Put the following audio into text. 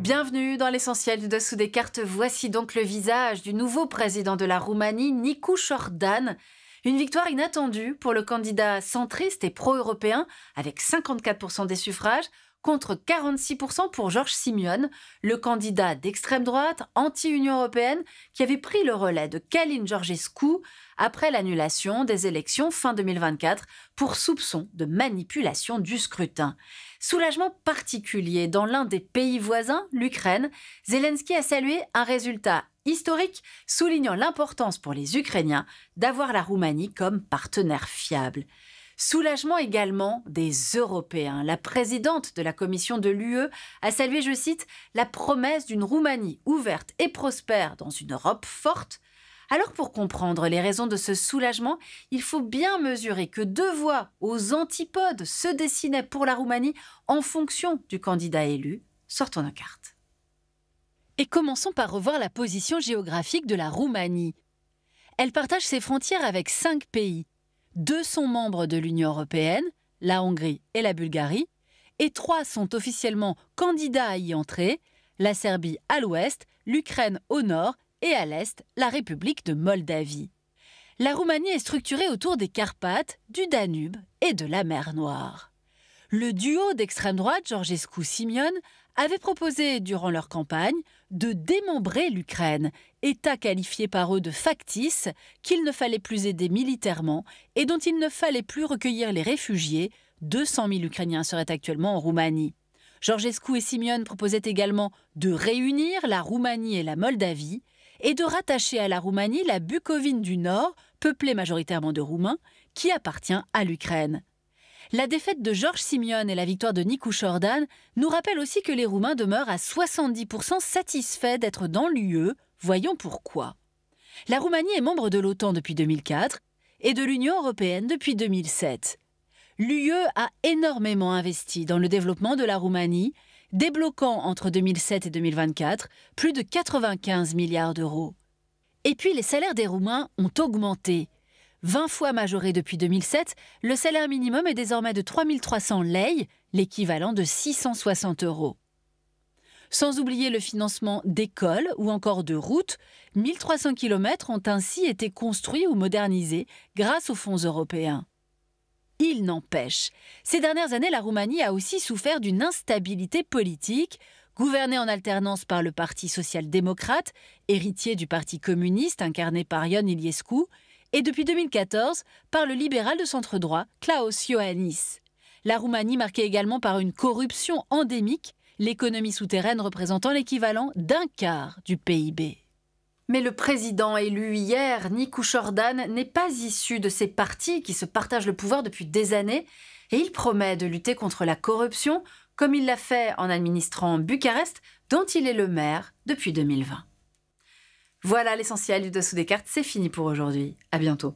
Bienvenue dans l'essentiel du dessous des cartes. Voici donc le visage du nouveau président de la Roumanie, Nicu Șordan. Une victoire inattendue pour le candidat centriste et pro-européen avec 54% des suffrages contre 46% pour George Simion, le candidat d'extrême droite anti-Union européenne qui avait pris le relais de Călin Georgescu après l'annulation des élections fin 2024 pour soupçon de manipulation du scrutin. Soulagement particulier dans l'un des pays voisins, l'Ukraine. Zelensky a salué un résultat historique, soulignant l'importance pour les Ukrainiens d'avoir la Roumanie comme partenaire fiable. Soulagement également des Européens. La présidente de la commission de l'UE a salué, je cite, « la promesse d'une Roumanie ouverte et prospère dans une Europe forte ». Alors pour comprendre les raisons de ce soulagement, il faut bien mesurer que deux voies aux antipodes se dessinaient pour la Roumanie en fonction du candidat élu. Sortons nos cartes. Et commençons par revoir la position géographique de la Roumanie. Elle partage ses frontières avec 5 pays. 2 sont membres de l'Union européenne, la Hongrie et la Bulgarie, et 3 sont officiellement candidats à y entrer, la Serbie à l'ouest, l'Ukraine au nord et à l'est, la République de Moldavie. La Roumanie est structurée autour des Carpates, du Danube et de la mer Noire. Le duo d'extrême droite Georgescu-Simion avait proposé durant leur campagne de démembrer l'Ukraine, État qualifié par eux de factice, qu'il ne fallait plus aider militairement et dont il ne fallait plus recueillir les réfugiés. 200 000 Ukrainiens seraient actuellement en Roumanie. Georgescu et Simion proposaient également de réunir la Roumanie et la Moldavie et de rattacher à la Roumanie la Bucovine du Nord, peuplée majoritairement de Roumains, qui appartient à l'Ukraine. La défaite de George Simion et la victoire de Nicu Șordan nous rappellent aussi que les Roumains demeurent à 70% satisfaits d'être dans l'UE. Voyons pourquoi. La Roumanie est membre de l'OTAN depuis 2004 et de l'Union européenne depuis 2007. L'UE a énormément investi dans le développement de la Roumanie, débloquant entre 2007 et 2024 plus de 95 milliards d'euros. Et puis les salaires des Roumains ont augmenté. 20 fois majoré depuis 2007, le salaire minimum est désormais de 3 300 lei, l'équivalent de 660 €. Sans oublier le financement d'écoles ou encore de routes, 1300 km ont ainsi été construits ou modernisés grâce aux fonds européens. Il n'empêche, ces dernières années, la Roumanie a aussi souffert d'une instabilité politique, gouvernée en alternance par le Parti social-démocrate, héritier du Parti communiste incarné par Ion Iliescu, et depuis 2014 par le libéral de centre-droit Klaus Iohannis. La Roumanie marquée également par une corruption endémique, l'économie souterraine représentant l'équivalent d'un quart du PIB. Mais le président élu hier, Nicu Șordan, n'est pas issu de ces partis qui se partagent le pouvoir depuis des années et il promet de lutter contre la corruption comme il l'a fait en administrant Bucarest, dont il est le maire depuis 2020. Voilà l'essentiel du dessous des cartes, c'est fini pour aujourd'hui. À bientôt.